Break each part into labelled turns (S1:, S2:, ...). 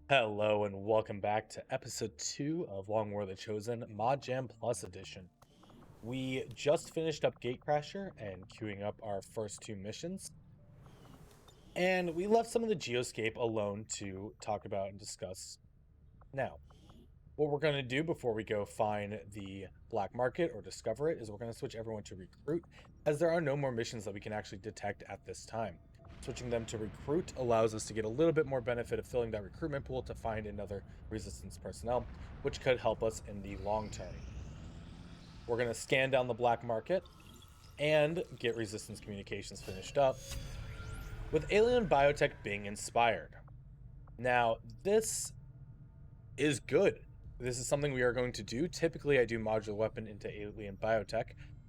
S1: Hello and welcome back to episode 2 of Long War of the Chosen Modjam Plus Edition. We just finished up Gatecrasher and queuing up our first two missions, and we left some of the Geoscape alone to talk about and discuss now. What we're going to do before we go find the black market or discover it is we're going to switch everyone to recruit, as there are no more missions that we can actually detect at this time. Switching them to recruit allows us to get a little bit more benefit of filling that recruitment pool to find another resistance personnel, which could help us in the long term. We're going to scan down the black market and get resistance communications finished up with alien biotech being inspired. Now, this is good. This is something we are going to do. Typically, I do modular weapon into alien biotech,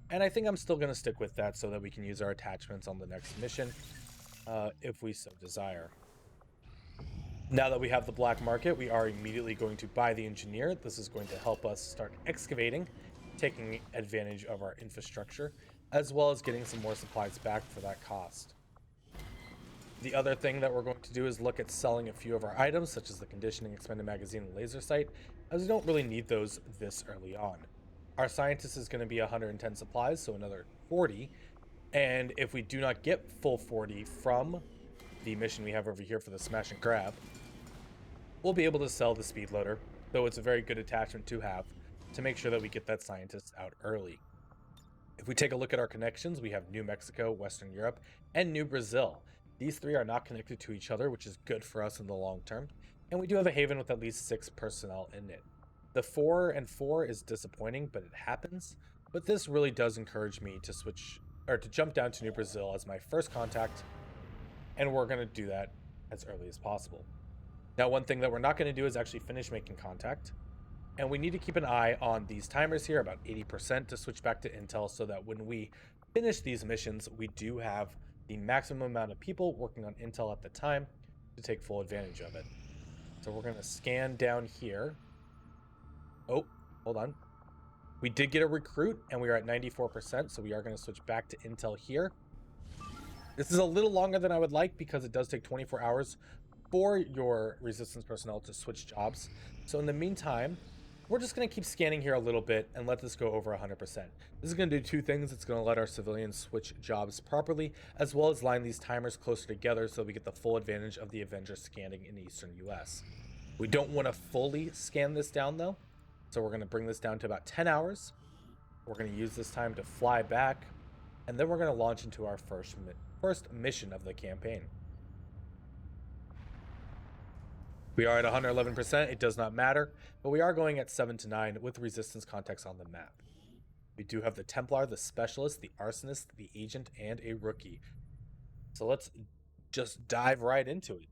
S1: and I think I'm still going to stick with that so that we can use our attachments on the next mission, if we so desire. Now that we have the black market, we are immediately going to buy the engineer. This is going to help us start excavating, taking advantage of our infrastructure, as well as getting some more supplies back for that cost. The other thing that we're going to do is look at selling a few of our items, such as the conditioning, expanded magazine, and laser sight, as we don't really need those this early on. Our scientist is going to be 110 supplies, so another 40. And if we do not get full 40 from the mission we have over here for the smash and grab, we'll be able to sell the speed loader, though it's a very good attachment to have to make sure that we get that scientist out early. If we take a look at our connections, we have New Mexico, Western Europe, and New Brazil. These three are not connected to each other, which is good for us in the long term, and we do have a haven with at least 6 personnel in it. The 4 and 4 is disappointing, but it happens. But this really does encourage me to to jump down to New Brazil as my first contact, and we're going to do that as early as possible. Now, one thing that we're not going to do is actually finish making contact, and we need to keep an eye on these timers here, about 80%, to switch back to intel so that when we finish these missions, we do have the maximum amount of people working on intel at the time to take full advantage of it. So we're going to scan down here. Oh, hold on. We did get a recruit, and we are at 94%, so we are going to switch back to intel here. This is a little longer than I would like because it does take 24 hours for your resistance personnel to switch jobs. So in the meantime, we're just going to keep scanning here a little bit and let this go over 100%. This is going to do two things. It's going to let our civilians switch jobs properly, as well as line these timers closer together so we get the full advantage of the Avengers scanning in the Eastern US. We don't want to fully scan this down though, so we're going to bring this down to about 10 hours. We're going to use this time to fly back, and then we're going to launch into our first mission of the campaign. We are at 111%, it does not matter, but we are going at 7 to 9 with resistance contacts on the map. We do have the Templar, the Specialist, the Arsonist, the Agent, and a Rookie. So let's just dive right into it.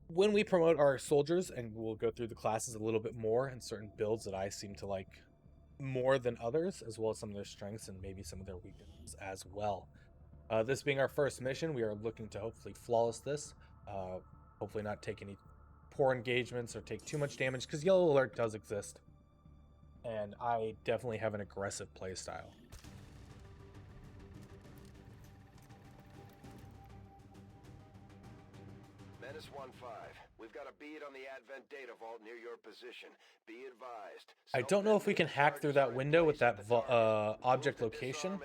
S1: When we promote our soldiers, and we'll go through the classes a little bit more and certain builds that I seem to like more than others, as well as some of their strengths and maybe some of their weaknesses as well. This being our first mission, we are looking to hopefully flawless this. Hopefully not take any poor engagements or take too much damage, because Yellow Alert does exist. And I definitely have an aggressive playstyle.
S2: Menace 1-5. We've got a bead on the Advent data vault near your position. Be advised.
S1: I don't know if we can hack through that window with that object location,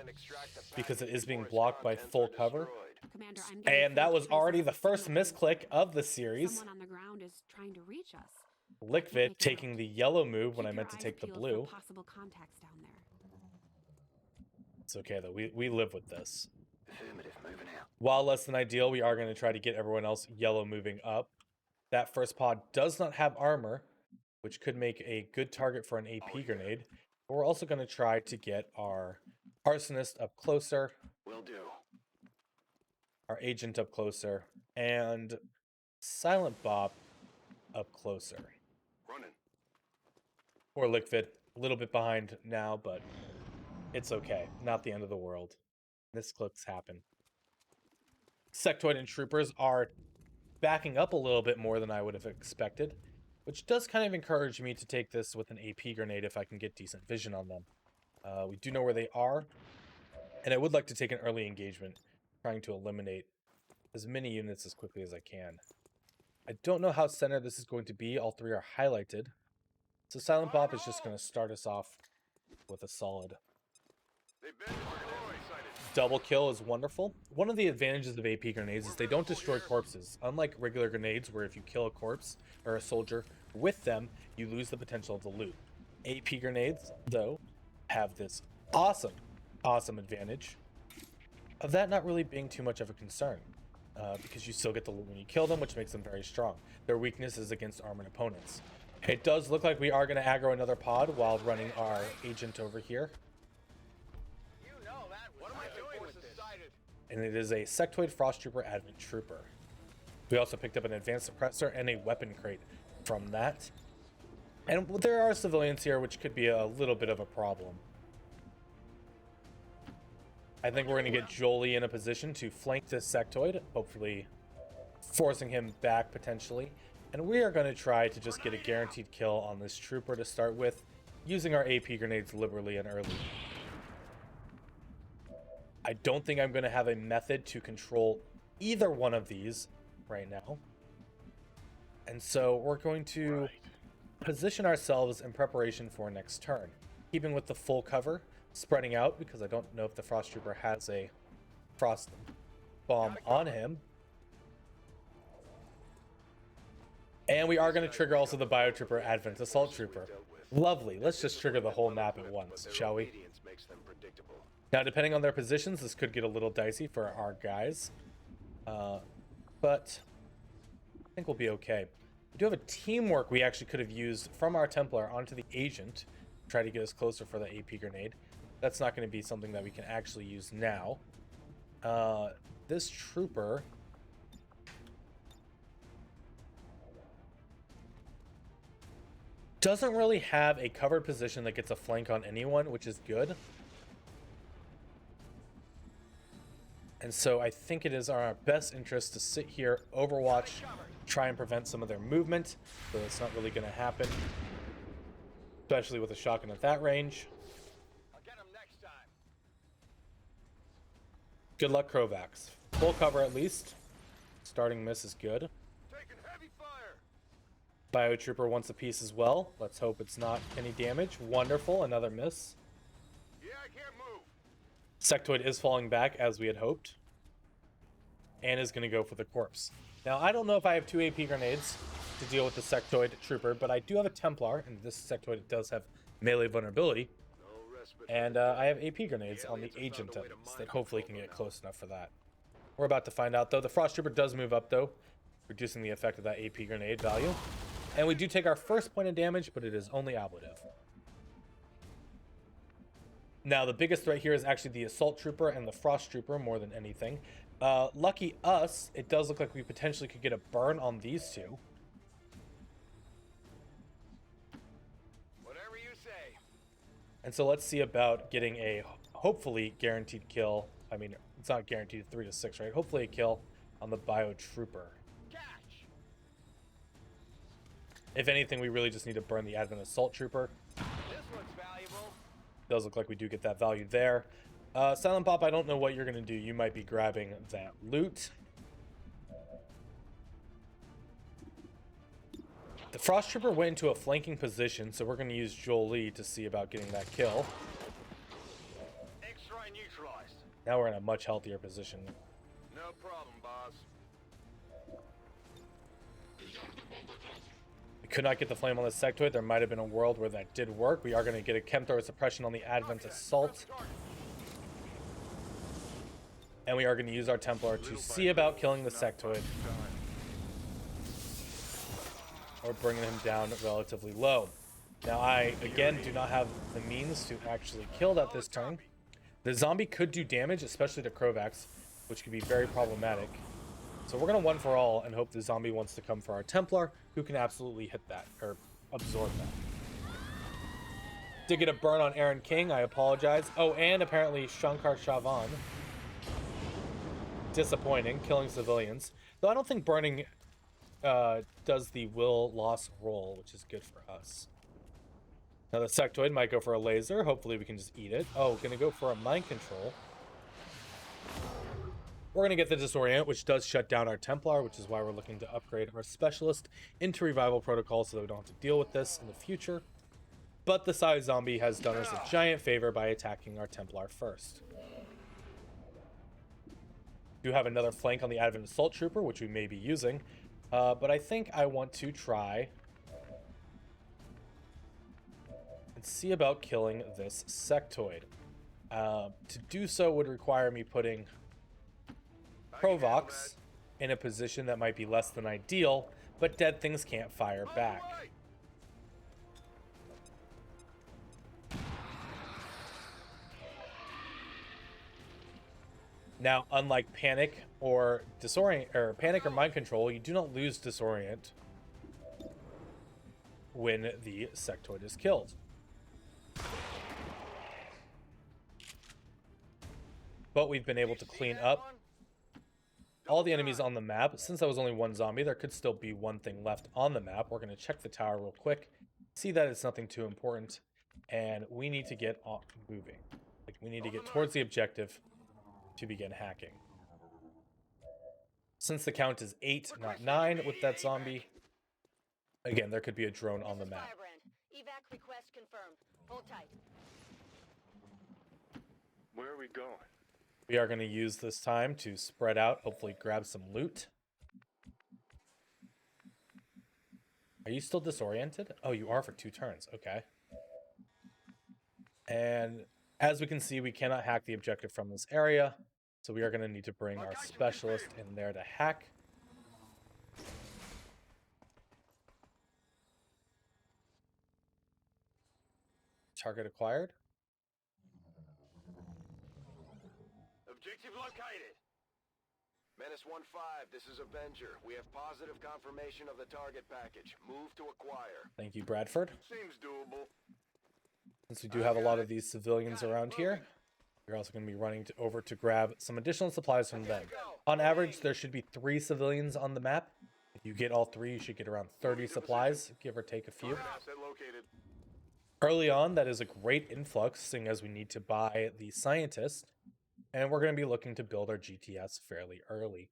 S1: because it is being blocked by full cover.
S3: Commander,
S1: and that was already the first misclick of the series.
S3: Someone on the ground is trying to reach us.
S1: Lickvid taking the yellow move when I meant to take the blue.
S3: Possible contacts down there.
S1: It's okay though. We live with this.
S2: Affirmative, moving out.
S1: While less than ideal, we are going to try to get everyone else yellow moving up. That first pod does not have armor, which could make a good target for an AP grenade. But we're also going to try to get our Arsonist up closer.
S2: Will do.
S1: Our Agent up closer. And Silent Bob up closer.
S2: Running.
S1: Or Lickvid. A little bit behind now, but it's okay. Not the end of the world. Misclicks happen. Sectoid and Troopers are backing up a little bit more than I would have expected, which does kind of encourage me to take this with an AP grenade if I can get decent vision on them. We do know where they are, and I would like to take an early engagement, trying to eliminate as many units as quickly as I can. I don't know how centered this is going to be. All three are highlighted. So Silent Bob is just going to start us off with a solid double kill is wonderful. One of the advantages of AP grenades is they don't destroy corpses. Unlike regular grenades where if you kill a corpse or a soldier with them, you lose the potential of the loot. AP grenades, though, have this awesome advantage of that not really being too much of a concern. Because you still get the loot when you kill them, which makes them very strong. Their weakness is against armored opponents. It does look like we are going to aggro another pod while running our agent over here.
S2: You know that. What am I doing with this?
S1: And it is a Sectoid Frost Trooper Advent Trooper. We also picked up an advanced suppressor and a weapon crate from that. And there are civilians here, which could be a little bit of a problem. I think we're going to get Jolie in a position to flank this sectoid, hopefully forcing him back potentially. And we are going to try to just get a guaranteed kill on this trooper to start with, using our AP grenades liberally and early. I don't think I'm going to have a method to control either one of these right now. And so we're going to position ourselves in preparation for next turn, keeping with the full cover. Spreading out because I don't know if the Frost Trooper has a Frost Bomb on him. And we are going to trigger also the Biotrooper Advent Assault Trooper. Lovely. Let's just trigger the whole map at once, shall we? Now, depending on their positions, this could get a little dicey for our guys. But I think we'll be okay. We do have a teamwork we actually could have used from our Templar onto the agent. Try to get us closer for the AP grenade. That's not going to be something that we can actually use now. This trooper doesn't really have a covered position that gets a flank on anyone, which is good. And so I think it is our best interest to sit here, overwatch, try and prevent some of their movement. So it's not really going to happen, especially with a shotgun at that range. Good luck, Krovax. Full cover at least. Starting miss is good. Biotrooper wants a piece as well. Let's hope it's not any damage. Wonderful, another miss.
S2: Yeah, I can't move.
S1: Sectoid is falling back as we had hoped. And is going to go for the corpse. Now, I don't know if I have 2 AP grenades to deal with the Sectoid Trooper, but I do have a Templar, and this Sectoid does have melee vulnerability. And I have AP grenades on the agent at least that hopefully can get close enough for that. We're about to find out though. The Frost Trooper does move up though, reducing the effect of that AP grenade value. And we do take our first point of damage, but it is only ablative. Now the biggest threat here is actually the Assault Trooper and the Frost Trooper more than anything. Lucky us, it does look like we potentially could get a burn on these two. And so let's see about getting a hopefully guaranteed kill. I mean, it's not guaranteed 3 to 6, right? Hopefully a kill on the Biotrooper. If anything, we really just need to burn the Advent Assault Trooper.
S2: This looks valuable.
S1: Does look like we do get that value there. Silent Bob, I don't know what you're going to do. You might be grabbing that loot. The Frost Trooper went into a flanking position, so we're going to use Jolie to see about getting that kill.
S2: X-ray neutralized.
S1: Now we're in a much healthier position.
S2: No problem, boss.
S1: We could not get the flame on the sectoid. There might have been a world where that did work. We are going to get a Chemthrower suppression on the Advent Assault. And we are going to use our Templar to see about killing the sectoid. Or bringing him down relatively low. Now I, again, do not have the means to actually kill that this turn. The zombie could do damage, especially to Krovax, which could be very problematic. So we're going to one for all and hope the zombie wants to come for our Templar, who can absolutely hit that, or absorb that. Did get a burn on Aaron King, I apologize. Oh, and apparently Shankar Chavan. Disappointing, killing civilians. Though I don't think burning does the will loss roll, which is good for us. Now the sectoid might go for a laser. Hopefully we can just eat it. Oh, gonna go for a mind control. We're going to get the Disorient, which does shut down our Templar, which is why we're looking to upgrade our Specialist into Revival Protocol so that we don't have to deal with this in the future. But the Psy Zombie has done us a giant favor by attacking our Templar first. We do have another flank on the Advent Assault Trooper, which we may be using. But I think I want to try and see about killing this Sectoid. To do so would require me putting Provox in a position that might be less than ideal, but dead things can't fire back. Now, unlike Panic or Disorient, or Panic or Mind Control, you do not lose Disorient when the Sectoid is killed. But we've been able to clean up all the enemies on the map. Since that was only one zombie, there could still be one thing left on the map. We're going to check the tower real quick, see that it's nothing too important, and we need to get moving. Like, we need to get towards the objective to begin hacking. Since the count is 8, not 9 with that zombie, again, there could be a drone on the map.
S4: Evac request confirmed. Hold tight.
S2: Where are we going?
S1: We are going to use this time to spread out, hopefully grab some loot. Are you still disoriented? Oh, you are for 2 turns. Okay. And as we can see, we cannot hack the objective from this area. So we are going to need to bring our Specialist in there to hack. Target acquired.
S2: Objective located. Menace 1-5, this is Avenger. We have positive confirmation of the target package. Move to acquire.
S1: Thank you, Bradford.
S2: Seems doable.
S1: Since we do have a lot of these civilians around here, we're also going to be running over to grab some additional supplies from them. On average, there should be 3 civilians on the map. If you get all 3, you should get around 30 supplies, give or take a few. Early on, that is a great influx, seeing as we need to buy the Scientist, and we're going to be looking to build our GTS fairly early.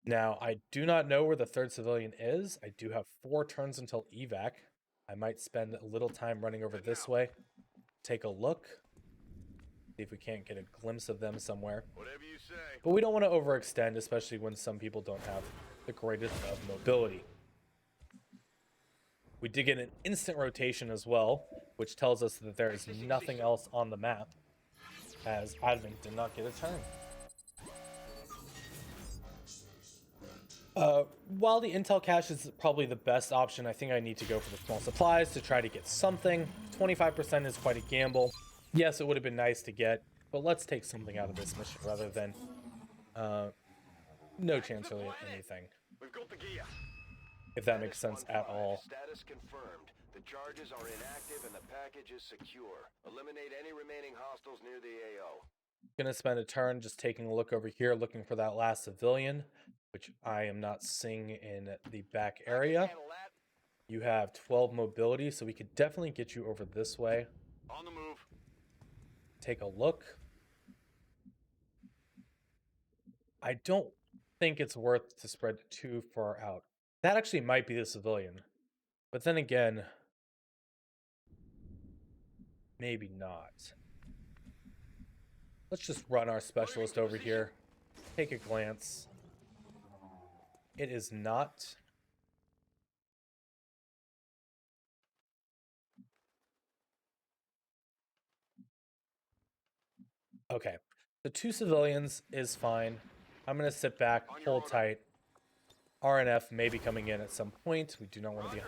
S1: Now, I do not know where the 3rd civilian is. I do have 4 turns until evac. I might spend a little time running over this way, take a look, see if we can't get a glimpse of them somewhere.
S2: Whatever you say.
S1: But we don't want to overextend, especially when some people don't have the greatest of mobility. We did get an instant rotation as well, which tells us that there is nothing else on the map, as Advent did not get a turn. While the intel cache is probably the best option, I think I need to go for the small supplies to try to get something. 25% is quite a gamble. Yes, it would have been nice to get, but let's take something out of this mission rather than no chance really at anything.
S2: We've got the gear.
S1: If that makes sense at all.
S2: Status confirmed. The charges are inactive and the package is secure. Eliminate any remaining hostiles near the AO.
S1: Gonna spend a turn just taking a look over here, looking for that last civilian, which I am not seeing in the back area. You have 12 mobility, so we could definitely get you over this way.
S2: On the move.
S1: Take a look. I don't think it's worth to spread too far out. That actually might be the civilian. But then again, maybe not. Let's just run our Specialist over here. Take a glance. It is not. Okay. The 2 civilians is fine. I'm going to sit back, hold tight. RNF may be coming in at some point. We do not want to be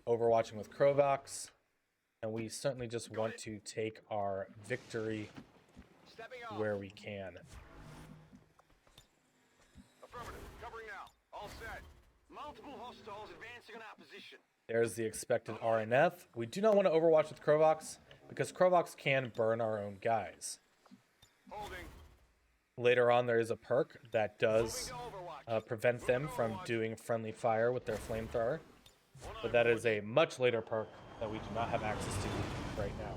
S1: overwatching with Crovox. And we certainly just want to take our victory where we can.
S2: Affirmative. Covering now. All set. Multiple hostiles advancing on our position.
S1: There's the expected RNF. We do not want to overwatch with Crovox because Crovox can burn our own guys.
S2: Holding.
S1: Later on, there is a perk that does prevent them from doing friendly fire with their flamethrower. But that is a much later perk that we do not have access to right now.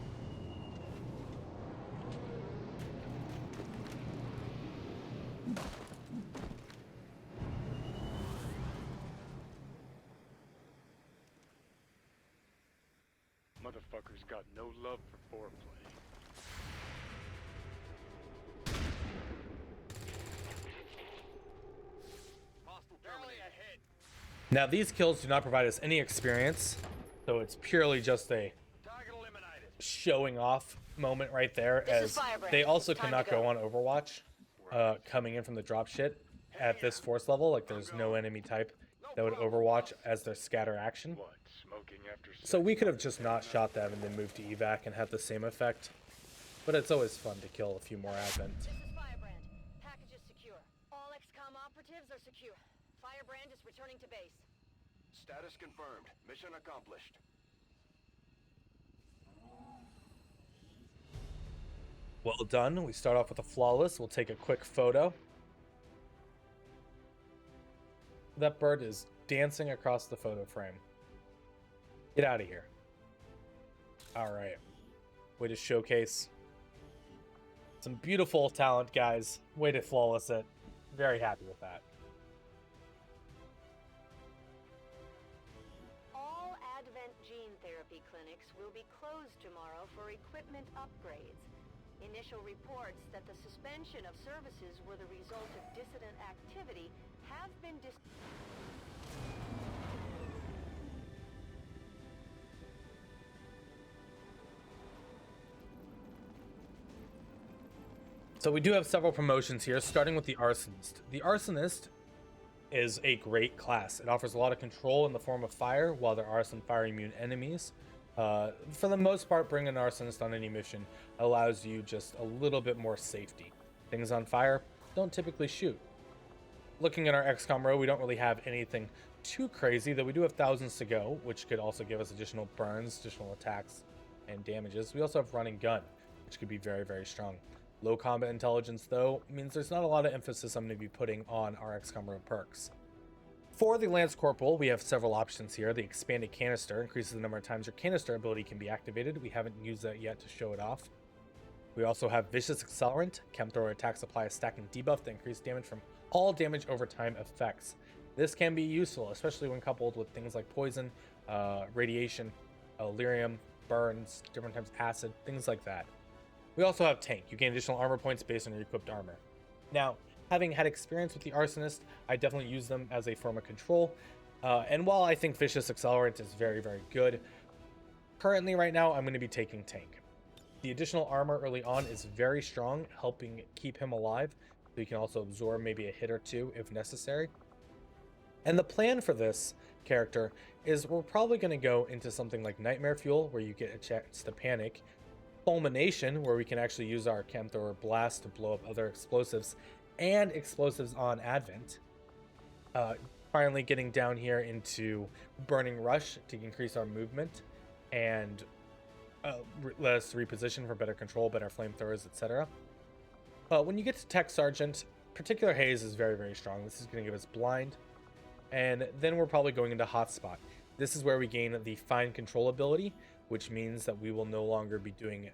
S5: Motherfuckers got no love for foreplay.
S2: Hostile terminated.
S1: Now, these kills do not provide us any experience, so it's purely just a
S2: Target eliminated.
S1: showing off moment right there,
S4: This is
S1: as
S4: Firebrand.
S1: they also
S4: Time to
S1: cannot
S4: go.
S1: go on Overwatch coming in from the drop shit at this force level. Like, there's no enemy type that would Overwatch as their scatter action.
S5: What, smoking after sex?
S1: So we could have just not shot them and then moved to evac and had the same effect. But it's always fun to kill a few more Advent.
S4: This is Firebrand. Package is secure. All XCOM operatives are secure. Firebrand is returning to base.
S2: Status confirmed. Mission accomplished.
S1: Well done. We start off with a flawless. We'll take a quick photo. That bird is dancing across the photo frame. Get out of here. All right. Way to showcase some beautiful talent, guys. Way to flawless it. Very happy with that.
S4: All Advent gene therapy clinics will be closed tomorrow for equipment upgrades. Initial reports that the suspension of services were the result of dissident activity have been
S1: So we do have several promotions here, starting with the Arsonist. The Arsonist is a great class. It offers a lot of control in the form of fire, while there are some fire immune enemies. For the most part, bringing an Arsonist on any mission allows you just a little bit more safety. Things on fire don't typically shoot. Looking at our XCOM row, we don't really have anything too crazy, though we do have thousands to go, which could also give us additional burns, additional attacks, and damages. We also have running gun, which could be very, very strong. Low combat intelligence, though, means there's not a lot of emphasis I'm going to be putting on our XCOM row perks. For the Lance Corporal, we have several options here. The expanded canister increases the number of times your canister ability can be activated. We haven't used that yet to show it off. We also have Vicious Accelerant. Chemthrower attacks apply a stacking debuff to increase damage from all damage over time effects. This can be useful, especially when coupled with things like poison, radiation, lyrium, burns, different types of acid, things like that. We also have Tank. You gain additional armor points based on your equipped armor. Now, having had experience with the Arsonist, I definitely use them as a form of control. And while I think Vicious Accelerant is very, very good, currently right now I'm going to be taking Tank. The additional armor early on is very strong, helping keep him alive. So you can also absorb maybe a hit or two if necessary. And the plan for this character is we're probably going to go into something like Nightmare Fuel, where you get a chance to panic. Fulmination, where we can actually use our Chemthrower Blast to blow up other explosives, and explosives on Advent. Finally getting down here into Burning Rush to increase our movement and let us reposition for better control, better flamethrowers, etc. When you get to Tech Sergeant, Particular Haze is very, very strong. This is going to give us Blind. And then we're probably going into Hotspot. This is where we gain the Fine Control ability, which means that we will no longer be doing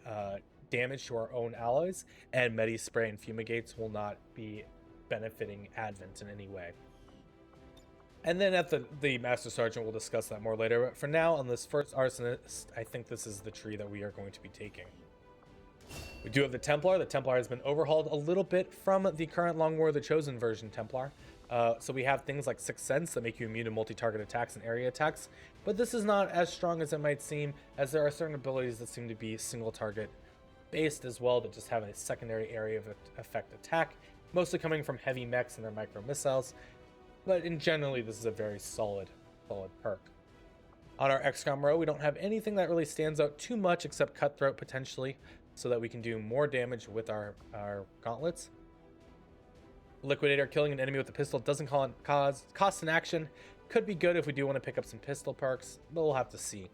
S1: damage to our own allies, and Medi Spray and Fumigates will not be benefiting Advent in any way. And then at the Master Sergeant, we'll discuss that more later. But for now, on this first Arsonist, I think this is the tree that we are going to be taking. We do have the Templar. The Templar has been overhauled a little bit from the current Long War of the Chosen version Templar. So we have things like Sixth Sense that make you immune to multi-target attacks and area attacks. But this is not as strong as it might seem, as there are certain abilities that seem to be single target based as well, that just have a secondary area of effect attack, mostly coming from heavy mechs and their micro missiles. But in generally, this is a very solid perk. On our XCOM row, we don't have anything that really stands out too much except Cutthroat potentially, so that we can do more damage with our gauntlets. Liquidator, killing an enemy with a pistol doesn't cost an action. Could be good if we do want to pick up some pistol perks, but we'll have to see.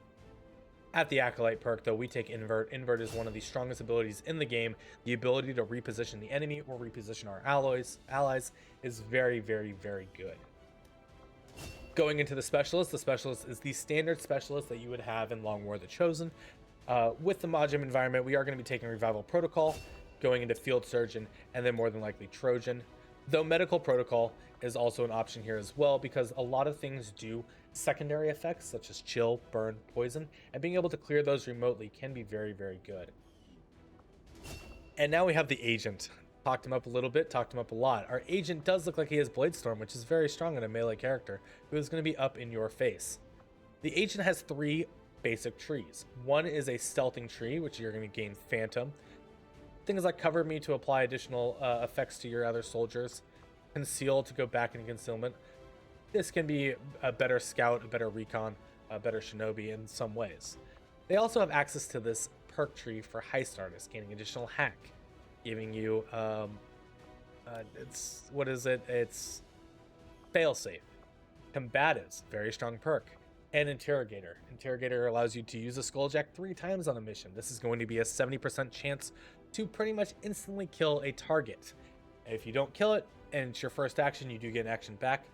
S1: At the Acolyte perk, though, we take Invert. Invert is one of the strongest abilities in the game. The ability to reposition the enemy or reposition our allies is very, very, very good. Going into the Specialist is the standard Specialist that you would have in Long War of the Chosen. With the modjam environment, we are going to be taking Revival Protocol, going into Field Surgeon, and then more than likely Trojan. Though medical protocol is also an option here as well, because a lot of things do secondary effects such as chill, burn, poison, and being able to clear those remotely can be very, very good. And now we have the agent. Talked him up a little bit, talked him up a lot. Our agent does look like he has Bladestorm, which is very strong in a melee character who is going to be up in your face. The agent has 3 basic trees. One is a stealthing tree, which you're going to gain Phantom. Things like Cover Me to apply additional effects to your other soldiers. Conceal to go back into concealment. This can be a better scout, a better recon, a better shinobi in some ways. They also have access to this perk tree for Heist Artist, gaining additional hack, giving you it's failsafe, combatives, very strong perk, and Interrogator. Interrogator allows you to use a Skulljack 3 times on a mission. This is going to be a 70% chance to pretty much instantly kill a target. If you don't kill it and it's your first action, you do get an action back.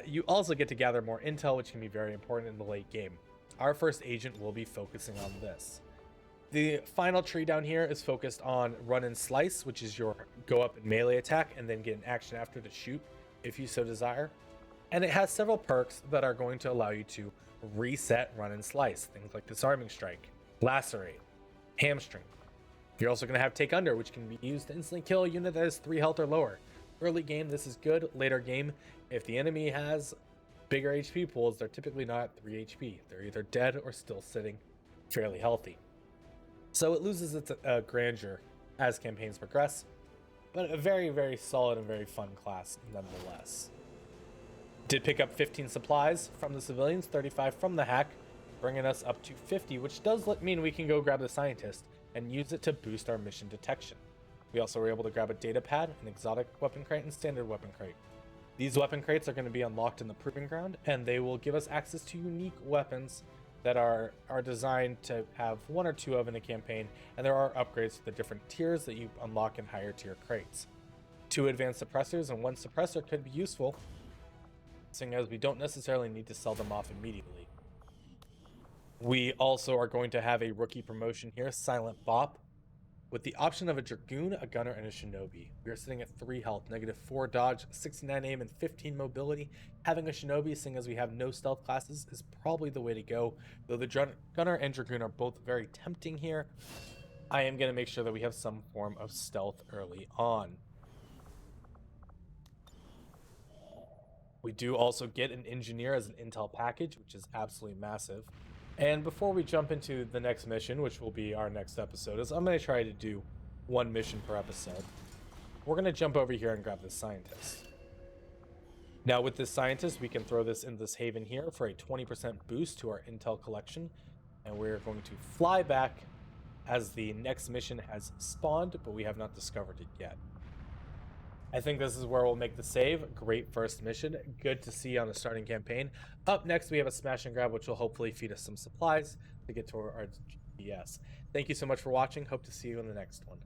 S1: You also get to gather more intel, which can be very important in the late game. Our first agent will be focusing on this. The final tree down here is focused on Run and Slice, which is your go up and melee attack and then get an action after to shoot if you so desire. And it has several perks that are going to allow you to reset Run and Slice. Things like Disarming Strike, Lacerate, Hamstring. You're also going to have Take Under, which can be used to instantly kill a unit that is 3 health or lower. Early game, this is good. Later game, if the enemy has bigger HP pools, they're typically not 3 HP. They're either dead or still sitting fairly healthy. So it loses its grandeur as campaigns progress, but a very, very solid and very fun class nonetheless. Did pick up 15 supplies from the civilians, 35 from the hack, bringing us up to 50, which does mean we can go grab the scientist and use it to boost our mission detection. We also were able to grab a data pad, an exotic weapon crate, and standard weapon crate. These weapon crates are going to be unlocked in the Proving Ground, and they will give us access to unique weapons that are designed to have 1 or 2 of in a campaign, and there are upgrades to the different tiers that you unlock in higher tier crates. 2 advanced suppressors and 1 suppressor could be useful, seeing as we don't necessarily need to sell them off immediately. We also are going to have a rookie promotion here, Silent Bop, with the option of a Dragoon, a Gunner, and a Shinobi. We are sitting at 3 health, -4 dodge, 69 aim, and 15 mobility. Having a Shinobi, seeing as we have no stealth classes, is probably the way to go. Though the Gunner and Dragoon are both very tempting here, I am going to make sure that we have some form of stealth early on. We do also get an Engineer as an intel package, which is absolutely massive. And before we jump into the next mission, which will be our next episode, is I'm going to try to do 1 mission per episode. We're going to jump over here and grab this scientist. Now with this scientist, we can throw this in this haven here for a 20% boost to our intel collection. And we're going to fly back as the next mission has spawned, but we have not discovered it yet. I think this is where we'll make the save. Great first mission. Good to see on the starting campaign. Up next, we have a smash and grab, which will hopefully feed us some supplies to get to our GPS. Thank you so much for watching. Hope to see you in the next one.